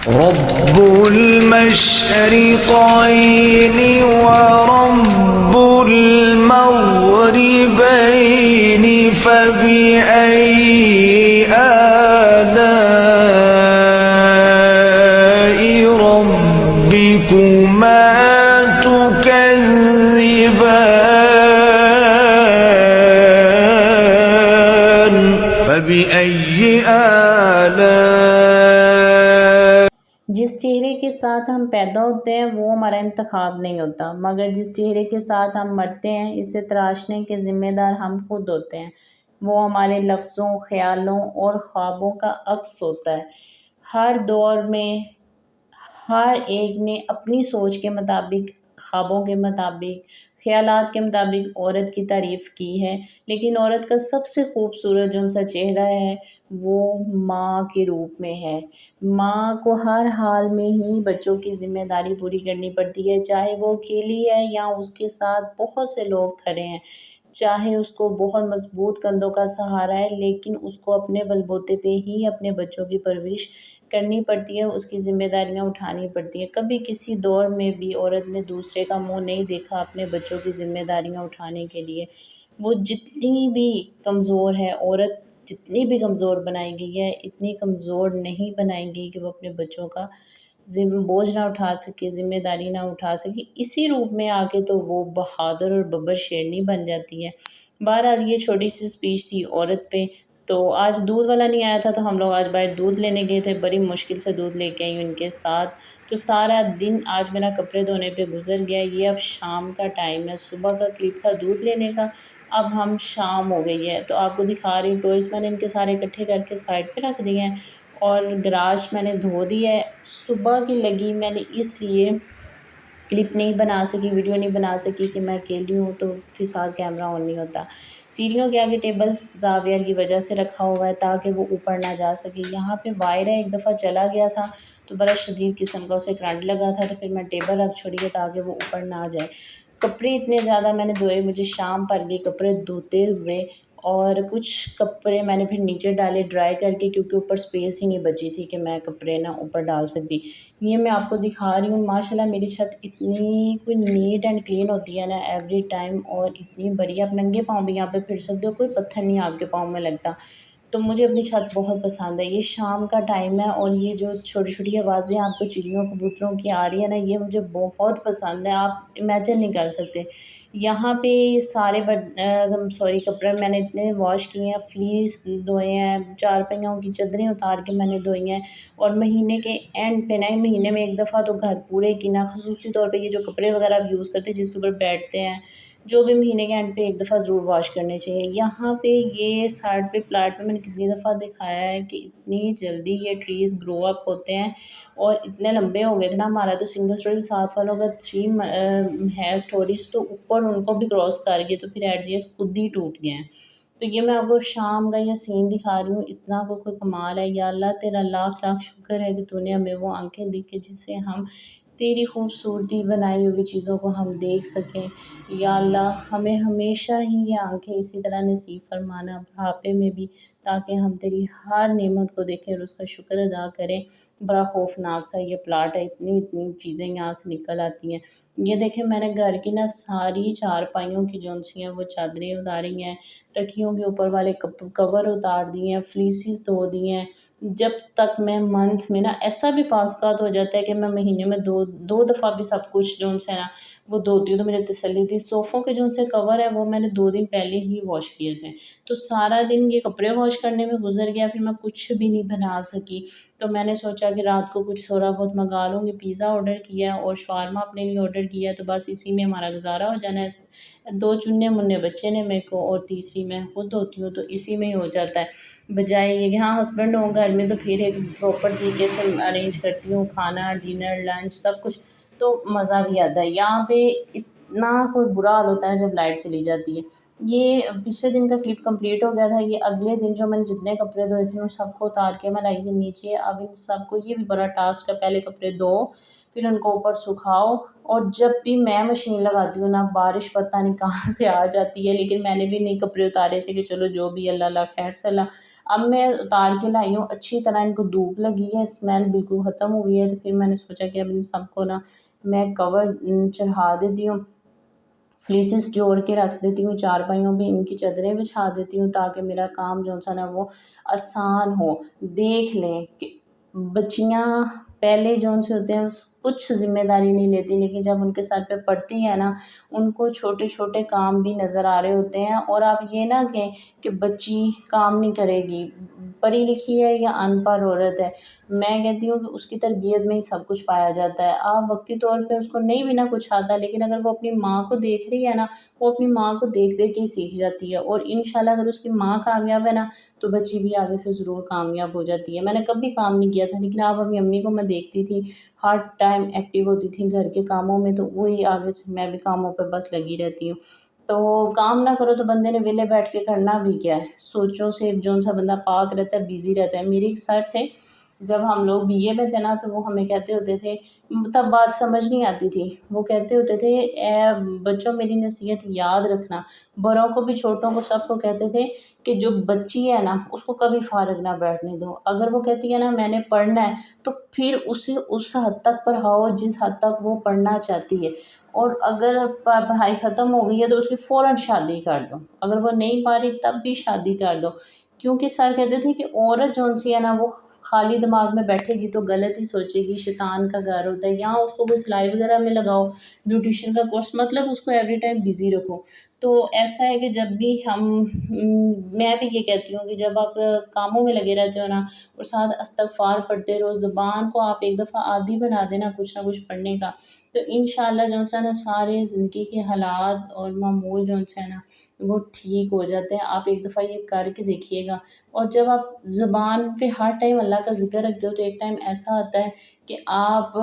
رب المشرقين ورب المغربين فبأي آلاء ربكما تكذبان فبأي آلاء جس چہرے کے ساتھ ہم پیدا ہوتے ہیں وہ ہمارا انتخاب نہیں ہوتا، مگر جس چہرے کے ساتھ ہم مرتے ہیں اسے تراشنے کے ذمہ دار ہم خود ہوتے ہیں۔ وہ ہمارے لفظوں، خیالوں اور خوابوں کا عکس ہوتا ہے۔ ہر دور میں ہر ایک نے اپنی سوچ کے مطابق، خوابوں کے مطابق، خیالات کے مطابق عورت کی تعریف کی ہے، لیکن عورت کا سب سے خوبصورت جو سا چہرہ ہے وہ ماں کے روپ میں ہے۔ ماں کو ہر حال میں ہی بچوں کی ذمہ داری پوری کرنی پڑتی ہے، چاہے وہ اکیلی ہے یا اس کے ساتھ بہت سے لوگ کھڑے ہیں، چاہے اس کو بہت مضبوط کندھوں کا سہارا ہے، لیکن اس کو اپنے بل بوتے پہ ہی اپنے بچوں کی پرورش کرنی پڑتی ہے، اس کی ذمہ داریاں اٹھانی پڑتی ہیں۔ کبھی کسی دور میں بھی عورت نے دوسرے کا منہ نہیں دیکھا اپنے بچوں کی ذمہ داریاں اٹھانے کے لیے۔ وہ جتنی بھی کمزور ہے، عورت جتنی بھی کمزور بنائی گئی ہے، اتنی کمزور نہیں بنائی گئی کہ وہ اپنے بچوں کا بوجھ نہ اٹھا سکے، ذمہ داری نہ اٹھا سکے۔ اسی روپ میں آ کے تو وہ بہادر اور ببر شیرنی بن جاتی ہے۔ بہرحال یہ چھوٹی سی سپیچ تھی عورت پہ۔ تو آج دودھ والا نہیں آیا تھا تو ہم لوگ آج باہر دودھ لینے گئے تھے، بڑی مشکل سے دودھ لے کے آئی ہوں ان کے ساتھ۔ تو سارا دن آج میرا کپڑے دھونے پہ گزر گیا۔ یہ اب شام کا ٹائم ہے، صبح کا کلپ تھا دودھ لینے کا، اب ہم شام ہو گئی ہے۔ تو آپ کو دکھا رہی ہوں ٹوئز میں نے ان کے سارے اکٹھے کر کے سائڈ پہ رکھ دیے ہیں اور گراش میں نے دھو دی ہے۔ صبح کی لگی میں نے اس لیے کلپ نہیں بنا سکی، ویڈیو نہیں بنا سکی کہ میں اکیلی ہوں تو پھر ساتھ کیمرہ آن نہیں ہوتا۔ سیڑھیوں کے آگے ٹیبل زاویہ کی وجہ سے رکھا ہوا ہے تاکہ وہ اوپر نہ جا سکے۔ یہاں پہ وائر ہے، ایک دفعہ چلا گیا تھا تو بڑا شدید قسم کا اسے کرنٹ لگا تھا، تو پھر میں ٹیبل رکھ چھوڑی ہے تاکہ وہ اوپر نہ جائے۔ کپڑے اتنے زیادہ میں نے دھوئے، مجھے شام پڑ گئی کپڑے دھوتے ہوئے، اور کچھ کپڑے میں نے پھر نیچے ڈالے ڈرائی کر کے کیونکہ اوپر سپیس ہی نہیں بچی تھی کہ میں کپڑے نہ اوپر ڈال سکتی۔ یہ میں آپ کو دکھا رہی ہوں، ماشاءاللہ میری چھت اتنی کوئی نیٹ اینڈ کلین ہوتی ہے نا ایوری ٹائم، اور اتنی بڑی، آپ ننگے پاؤں بھی یہاں پہ پھر سکتے ہو، کوئی پتھر نہیں آپ کے پاؤں میں لگتا۔ تو مجھے اپنی چھت بہت پسند ہے۔ یہ شام کا ٹائم ہے اور یہ جو چھوٹی چھوٹی آوازیں آپ کو چڑیوں کبوتروں کی آ رہی ہے نا، یہ مجھے بہت پسند ہے، آپ امیجن نہیں کر سکتے۔ یہاں پہ سارے کپڑے میں نے اتنے واش کیے ہیں، فلیس دھوئے ہیں، چار پہیوں کی چادریں اتار کے میں نے دھوئی ہیں، اور مہینے کے اینڈ پہ نئے مہینے میں ایک دفعہ تو گھر پورے کی نا، خصوصی طور پہ یہ جو کپڑے وغیرہ آپ یوز کرتے ہیں جس کے اوپر بیٹھتے ہیں، جو بھی مہینے کے اینڈ پہ ایک دفعہ ضرور واش کرنے چاہیے۔ یہاں پہ یہ سائڈ پہ پلاٹ پہ میں نے کتنی دفعہ دکھایا ہے کہ اتنی جلدی یہ ٹریز گرو اپ ہوتے ہیں، اور اتنے لمبے ہو گئے تھے نا، ہمارا تو سنگل اسٹوری ساتھ والوں کا 3 ہے اسٹوریز، تو اوپر ان کو بھی کراس کر گئے تو پھر ایٹ دی ایج خود ہی ٹوٹ گئے ہیں۔ تو یہ میں آپ کو شام کا یہ سین دکھا رہی ہوں، اتنا کوئی کمال ہے۔ یا اللہ تیرا لاکھ لاکھ شکر ہے کہ تو نے ہمیں وہ آنکھیں دی کہ جس سے ہم تیری خوبصورتی بنائی ہوئی چیزوں کو ہم دیکھ سکیں۔ یا اللہ ہمیں ہمیشہ ہی یہ آنکھیں اسی طرح نصیب فرمانا بڑھاپے میں بھی، تاکہ ہم تیری ہر نعمت کو دیکھیں اور اس کا شکر ادا کریں۔ بڑا خوفناک سا یہ پلاٹ ہے، اتنی چیزیں یہاں سے نکل آتی ہیں۔ یہ دیکھیں میں نے گھر کی نا ساری چارپائیوں کی جو سی ہیں وہ چادریں اتاری ہیں، تکیوں کے اوپر والے کور اتار دیے ہیں، فلیسز دھو دی ہیں۔ جب تک میں منتھ میں نا ایسا بھی پاس اوقات ہو جاتا ہے کہ میں مہینے میں دو دفعہ بھی سب کچھ جو سے نا وہ دھوتی ہوں تو مجھے تسلی ہوتی ہے۔ صوفوں کے جو سے کور ہے وہ میں نے 2 دن پہلے ہی واش کیے تھے، تو سارا دن یہ کپڑے واش کرنے میں گزر گیا، پھر میں کچھ بھی نہیں بنا سکی۔ تو میں نے سوچا کہ رات کو کچھ تھوڑا بہت منگا لوں گی، پیزا آرڈر کیا ہے اور شاورما اپنے لیے آرڈر کیا ہے، تو بس اسی میں ہمارا گزارا ہو جانا ہے۔ 2 چنے منے بچے نے میرے کو، اور تیسری میں خود ہوتی ہوں، تو اسی میں ہی ہو جاتا ہے، بجائے یہ کہ ہاں ہسبینڈ ہوں گھر میں تو پھر ایک پراپر طریقے سے ارینج کرتی ہوں، کھانا، ڈنر، لنچ سب کچھ، تو مزہ بھی آتا ہے۔ یہاں پہ اتنا کوئی برا حال ہوتا ہے جب لائٹ چلی جاتی ہے۔ یہ پچھلے دن کا کلپ کمپلیٹ ہو گیا تھا. یہ اگلے دن جو میں نے جتنے کپڑے دھوئے تھے ان سب کو اتار کے میں لائی تھی نیچے. اب ان سب کو یہ بھی بڑا ٹاسک ہے, پہلے کپڑے دھو پھر ان کو اوپر سکھاؤ. اور جب بھی میں مشین لگاتی ہوں نا بارش پتہ نہیں کہاں سے آ جاتی ہے, لیکن میں نے بھی نہیں کپڑے اتارے تھے کہ چلو جو بھی اللہ اللہ خیر صلاح. اب میں اتار کے لائی ہوں, اچھی طرح ان کو دھوپ لگی ہے, اسمیل بالکل ختم ہوئی ہے. تو پھر میں نے سوچا کہ اب ان سب کو نا میں کور چڑھا دیتی ہوں, فلیسز جوڑ کے رکھ دیتی ہوں چارپائیوں پہ, ان کی چادریں بچھا دیتی ہوں تاکہ میرا کام جو سا نا وہ آسان ہو. دیکھ لیں کہ بچیاں پہلے جو سے ہوتے ہیں کچھ ذمہ داری نہیں لیتی, لیکن جب ان کے سر پہ پڑتی ہیں نا ان کو چھوٹے چھوٹے کام بھی نظر آ رہے ہوتے ہیں. اور آپ یہ نہ کہیں کہ بچی کام نہیں کرے گی, پڑھی لکھی ہے یا ان پڑھ عورت ہے, میں کہتی ہوں کہ اس کی تربیت میں ہی سب کچھ پایا جاتا ہے. آپ وقتی طور پہ اس کو نہیں بھی نہ کچھ آتا, لیکن اگر وہ اپنی ماں کو دیکھ رہی ہے نا وہ اپنی ماں کو دیکھ دیکھ کے ہی سیکھ جاتی ہے. اور انشاءاللہ اگر اس کی ماں کامیاب ہے نا تو بچی بھی آگے سے ضرور کامیاب ہو جاتی ہے. میں نے کبھی کام نہیں کیا تھا, لیکن آپ اپنی امی کو میں دیکھتی تھی ہر ٹائم ایکٹیو ہوتی تھی گھر کے کاموں میں, تو وہی آگے سے میں بھی کاموں پہ بس لگی رہتی ہوں. تو کام نہ کرو تو بندے نے ویلے بیٹھ کے کرنا بھی کیا ہے, سوچوں سے جو سا بندہ پاک رہتا ہے بیزی رہتا ہے. میری ایک سر تھے جب ہم لوگ بی اے میں تھے نا تو وہ ہمیں کہتے ہوتے تھے, تب بات سمجھ نہیں آتی تھی, وہ کہتے ہوتے تھے اے بچوں میری نصیحت یاد رکھنا, بڑوں کو بھی چھوٹوں کو سب کو کہتے تھے کہ جو بچی ہے نا اس کو کبھی فارغ نہ بیٹھنے دو. اگر وہ کہتی ہے نا میں نے پڑھنا ہے تو پھر اسے اس حد تک پڑھاؤ جس حد تک وہ پڑھنا چاہتی ہے. اور اگر پڑھائی ختم ہو گئی ہے تو اس کی فوراً شادی کر دو, اگر وہ نہیں پا رہی تب بھی شادی کر دو. کیونکہ سر کہتے تھے کہ عورت جو سی ہے نا وہ خالی دماغ میں بیٹھے گی تو غلط ہی سوچے گی, شیطان کا گھر ہوتا ہے. یہاں اس کو کوئی سلائی وغیرہ میں لگاؤ, بیوٹیشین کا کورس, مطلب اس کو ایوری ٹائم بزی رکھو. تو ایسا ہے کہ جب بھی میں بھی یہ کہتی ہوں کہ جب آپ کاموں میں لگے رہتے ہو نا اور ساتھ استغفار پڑھتے رہو, زبان کو آپ ایک دفعہ عادی بنا دینا کچھ نہ کچھ پڑھنے کا, تو انشاءاللہ جو سا نا سارے زندگی کے حالات اور معمول جو ہے نا وہ ٹھیک ہو جاتے ہیں. آپ ایک دفعہ یہ کر کے دیکھیے گا. اور جب آپ زبان پہ ہر ٹائم اللہ کا ذکر رکھتے ہو تو ایک ٹائم ایسا آتا ہے کہ آپ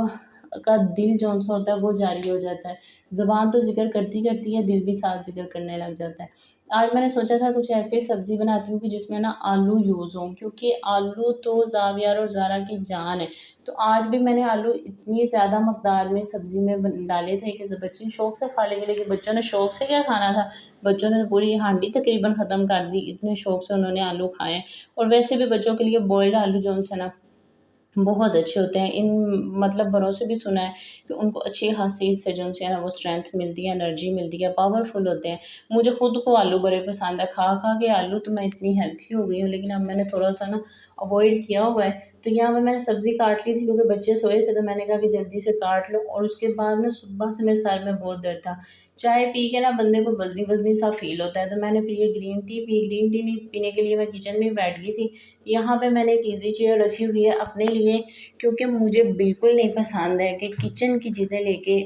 کا دل جو سا ہوتا ہے وہ جاری ہو جاتا ہے. زبان تو ذکر کرتی کرتی ہے, دل بھی ساتھ ذکر کرنے لگ جاتا ہے. آج میں نے سوچا تھا کچھ ایسی سبزی بناتی ہوں کہ جس میں نا آلو یوز ہوں, کیونکہ آلو تو زاویہ اور زارا کی جان ہے. تو آج بھی میں نے آلو اتنی زیادہ مقدار میں سبزی میں ڈالے تھے کہ بچے شوق سے کھا لیں گے, لیکن بچوں نے شوق سے کیا کھانا تھا, بچوں نے پوری ہانڈی تقریباً ختم کر دی, اتنے شوق سے انہوں نے آلو کھائے. اور ویسے بھی بچوں کے لیے بوائلڈ آلو جو ہے نا بہت اچھے ہوتے ہیں. مطلب بڑوں سے بھی سنا ہے کہ ان کو اچھی خاصی سے جو ہے نا وہ اسٹرینتھ ملتی ہے, انرجی ملتی ہے, پاورفل ہوتے ہیں. مجھے خود کو آلو بڑے پسند ہے, کھا کھا کے آلو تو میں اتنی ہیلتھی ہو گئی ہوں, لیکن اب میں نے تھوڑا سا نا اوائڈ کیا ہوا ہے. تو یہاں پہ میں نے سبزی کاٹ لی تھی کیونکہ بچے سوئے تھے, تو میں نے کہا کہ جلدی سے کاٹ لو. اور اس کے بعد نا صبح سے میرے سر میں بہت درد تھا, چائے پی کے نا بندے کو وزنی وزنی سا فیل ہوتا ہے. تو میں نے پھر یہ green T P, green tea نہیں پینے کے لیے میں کچن میں بیٹھ گئی تھی. یہاں پہ میں نے ایک ایزی چیئر رکھی ہوئی ہے اپنے لیے, کیونکہ مجھے بالکل نہیں پسند ہے کہ کچن کی چیزیں لے کے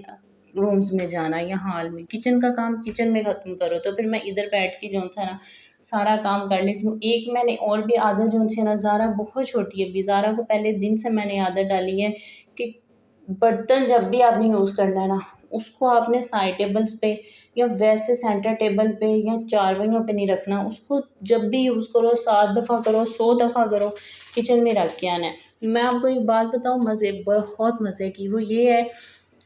رومز میں جانا یا ہال میں. کچن کا کام کچن میں ختم کرو, تو پھر میں ادھر بیٹھ کے جو ہے نا سارا کام کر لیتی ہوں. ایک میں نے اور بھی عادت جو ہے نا, زارا بہت چھوٹی ہے, زارا کو پہلے دن سے میں نے عادت ڈالی ہے کہ برتن جب بھی آپ نے یوز کرنا ہے نا اس کو آپ نے سائڈ ٹیبلز پہ یا ویسے سینٹر ٹیبل پہ یا چاروائیوں پہ نہیں رکھنا. اس کو جب بھی یوز کرو 7 دفعہ کرو, 100 دفعہ کرو, کچن میں رکھ کے آنا ہے. میں آپ کو ایک بات بتاؤں مزے, بہت مزے کی, وہ یہ ہے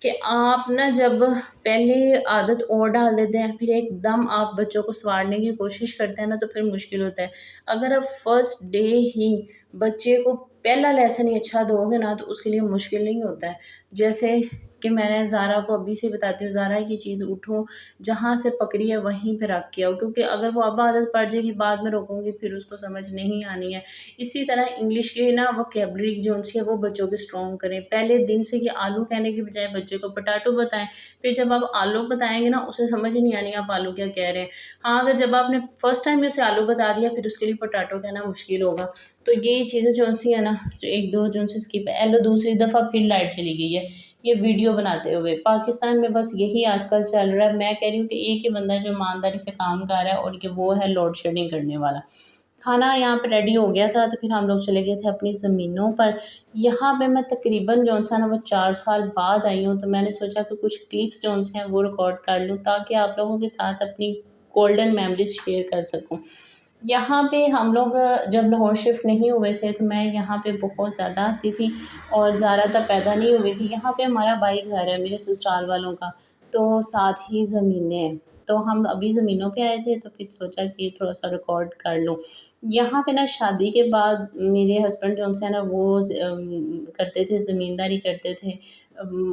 کہ آپ نا جب پہلے عادت اور ڈال دیتے ہیں پھر ایک دم آپ بچوں کو سنوارنے کی کوشش کرتے ہیں نا تو پھر مشکل ہوتا ہے. اگر آپ فرسٹ ڈے ہی بچے کو پہلا لیسن ہی اچھا دو گے نا تو اس کے لیے مشکل نہیں ہوتا ہے. جیسے کہ میں نے زارا کو ابھی سے بتاتی ہوں, زارا کی چیز اٹھو جہاں سے پکڑی ہے وہیں پہ رکھ کے آؤ, کیونکہ اگر وہ اب عادت پڑ جائے گی بعد میں روکوں گی پھر اس کو سمجھ نہیں آنی ہے. اسی طرح انگلش کے نا ووکیبلری جو ہے وہ بچوں کے اسٹرانگ کریں. پہلے دن سے کہ آلو کہنے کے بجائے بچے کو پٹاٹو بتائیں, پھر جب آپ آلو بتائیں گے نا اسے سمجھ نہیں آنی آپ آلو کیا کہہ رہے ہیں. ہاں اگر جب آپ نے فرسٹ ٹائم میں اسے آلو بتا دیا پھر اس کے لیے پٹاٹو کہنا مشکل ہوگا. تو یہ چیزیں جو سی ہیں نا جو ایک دو جو سے اسکپ ہے. ایلو دوسری دفعہ پھر لائٹ چلی گئی ہے یہ ویڈیو بناتے ہوئے. پاکستان میں بس یہی آج کل چل رہا ہے. میں کہہ رہی ہوں کہ ایک ہی بندہ جو ایمانداری سے کام کر رہا ہے اور کہ وہ ہے لوڈ شیڈنگ کرنے والا. کھانا یہاں پہ ریڈی ہو گیا تھا تو پھر ہم لوگ چلے گئے تھے اپنی زمینوں پر. یہاں پہ میں تقریباً جو ہے نا وہ 4 سال بعد آئی ہوں, تو میں نے سوچا کہ کچھ کلپس جو ہیں وہ ریکارڈ کر لوں تاکہ آپ لوگوں کے ساتھ اپنی گولڈن میموریز شیئر کر سکوں۔ یہاں پہ ہم لوگ جب لاہور شفٹ نہیں ہوئے تھے تو میں یہاں پہ بہت زیادہ آتی تھی، اور زیادہ تر پیدا نہیں ہوئی تھی۔ یہاں پہ ہمارا بائی گھر ہے میرے سسرال والوں کا، تو ساتھ ہی زمینیں ہیں، تو ہم ابھی زمینوں پہ آئے تھے تو پھر سوچا کہ تھوڑا سا ریکارڈ کر لوں۔ یہاں پہ نا شادی کے بعد میرے ہسبینڈ جو سے نا وہ کرتے تھے، زمینداری کرتے تھے،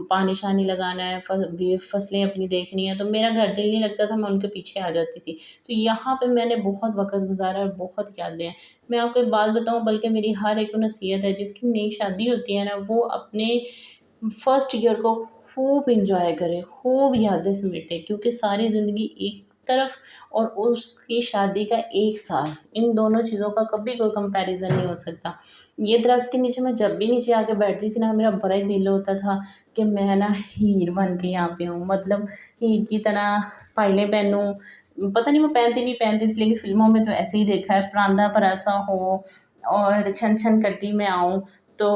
پانی شانی لگانا ہے، فصلیں اپنی دیکھنی ہے، تو میرا گھر دل نہیں لگتا تھا، میں ان کے پیچھے آ جاتی تھی۔ تو یہاں پہ میں نے بہت وقت گزارا اور بہت یادیں ہیں۔ میں آپ کو ایک بات بتاؤں، بلکہ میری ہر ایک کو نصیحت ہے، جس کی نئی شادی ہوتی ہے نا وہ اپنے فرسٹ ایئر کو خوب انجوائے کرے، خوب یادیں سمیٹے، کیونکہ ساری زندگی ایک طرف اور اس کی شادی کا 1 سال، ان دونوں چیزوں کا کبھی کوئی کمپیریزن نہیں ہو سکتا۔ یہ درخت کے نیچے میں جب بھی نیچے آ کے بیٹھتی تھی نا، میرا بڑا ہی دل ہوتا تھا کہ میں نا ہیر بن کے یہاں پہ ہوں، مطلب ہیر کی طرح پائلیں پہنوں۔ پتہ نہیں وہ پہنتی نہیں پہنتی تھی، لیکن فلموں میں تو ایسے ہی دیکھا ہے، پراندہ پراسا ہو اور چھن چھن کرتی میں آؤں تو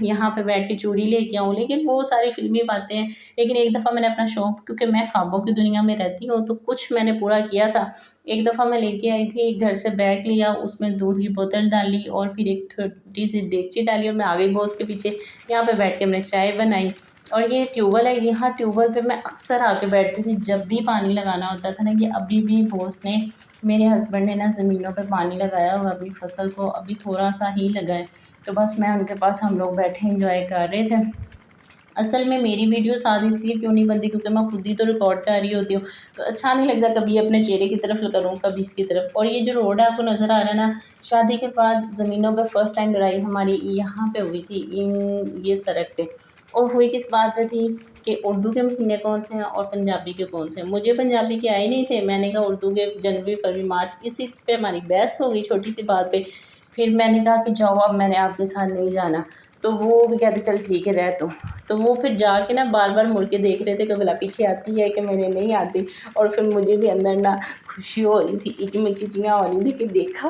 یہاں پہ بیٹھ کے چوڑی لے کے آؤں، لیکن وہ ساری فلمی باتیں ہیں۔ لیکن ایک دفعہ میں نے اپنا شوق، کیونکہ میں خوابوں کی دنیا میں رہتی ہوں، تو کچھ میں نے پورا کیا تھا۔ ایک دفعہ میں لے کے آئی تھی گھر سے بیگ لیا، اس میں دودھ کی بوتل ڈالی اور پھر ایک چھوٹی سی دیگچی ڈالی، اور میں آ گئی باس کے پیچھے، یہاں پہ بیٹھ کے میں نے چائے بنائی۔ اور یہ ٹیوب ویل ہے، یہاں ٹیوب ویل پہ میں اکثر آ کے بیٹھتی تھی جب بھی پانی لگانا ہوتا تھا نا۔ یہ ابھی بھی باس نے، میرے ہسبینڈ نے نا زمینوں پہ پانی لگایا اور اپنی فصل کو ابھی تھوڑا سا ہی لگا ہے، تو بس میں ان کے پاس، ہم لوگ بیٹھے انجوائے کر رہے تھے۔ اصل میں میری ویڈیوز آج اس لیے کیوں نہیں بنتی، کیونکہ میں خود ہی تو ریکارڈ کر رہی ہوتی ہوں، تو اچھا نہیں لگتا کبھی اپنے چہرے کی طرف کروں، کبھی اس کی طرف۔ اور یہ جو روڈ ہے آپ کو نظر آ رہا ہے نا، شادی کے بعد زمینوں پہ فرسٹ ٹائم لڑائی ہماری یہاں پہ ہوئی تھی، یہ سڑک پہ، اور ہوئی کس بات پہ تھی کہ اردو کے مہینے کون سے ہیں اور پنجابی کے کون سے ہیں۔ مجھے پنجابی کے آئے نہیں تھے، میں نے کہا اردو کے جنوری فروری مارچ، اسی پہ ہماری بحث ہو گئی چھوٹی سی بات پہ۔ پھر میں نے کہا کہ جاؤ اب میں نے آپ کے ساتھ نہیں جانا، تو وہ بھی کہتے چل ٹھیک ہے رہ تو وہ پھر جا کے نا بار بار مڑ کے دیکھ رہے تھے کہ بلا پیچھے آتی ہے کہ میرے نہیں آتی، اور پھر مجھے بھی اندر نا خوشی ہو رہی تھی، چیچیاں ہو رہی تھی کہ دیکھا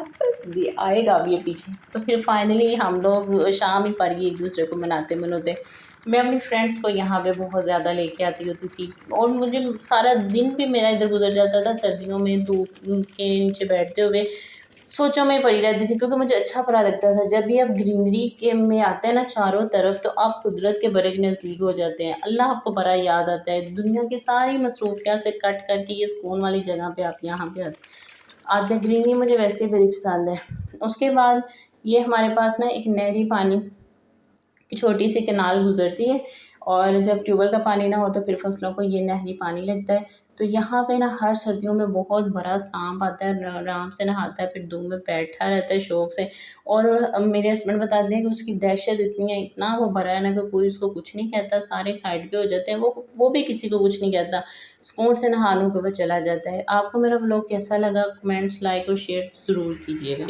آئے گا اب یہ پیچھے۔ تو پھر فائنلی ہم لوگ شام ہی پر ایک دوسرے کو مناتے۔ میں اپنی فرینڈس کو یہاں پہ بہت زیادہ لے کے آتی ہوتی تھی، اور مجھے سارا دن بھی میرا ادھر گزر جاتا تھا سردیوں میں دھوپ کے نیچے بیٹھتے ہوئے، سوچوں میں پڑی رہتی تھی، کیونکہ مجھے اچھا پڑا لگتا تھا۔ جب بھی آپ گرینری کے میں آتے ہیں نا چاروں طرف، تو آپ قدرت کے بڑے نزدیک ہو جاتے ہیں، اللہ آپ کو بڑا یاد آتا ہے، دنیا کی ساری مصروفیات سے کٹ کر کے یہ سکون والی جگہ پہ آپ یہاں پہ آتے ہیں۔ گرینری مجھے ویسے ہی بڑی پسند ہے۔ اس کے بعد یہ ہمارے پاس نا ایک نہری پانی کی چھوٹی سی کنال گزرتی ہے، اور جب ٹیوب ویل کا پانی نہ ہو تو پھر فصلوں کو یہ نہری پانی لگتا ہے۔ تو یہاں پہ نا ہر سردیوں میں بہت بڑا سانپ آتا ہے، آرام سے نہاتا ہے، پھر دھوپ میں بیٹھا رہتا ہے شوق سے، اور میرے ہسبینڈ بتاتے ہیں کہ اس کی دہشت اتنی ہے، اتنا وہ بڑا ہے نا کہ کوئی اس کو کچھ نہیں کہتا، سارے سائڈ پہ ہو جاتے ہیں، وہ بھی کسی کو کچھ نہیں کہتا، سکون سے نہا لوں کہ وہ چلا جاتا ہے۔ آپ کو میرا ولاگ کیسا لگا؟ کمنٹس، لائک اور شیئر ضرور کیجیے گا۔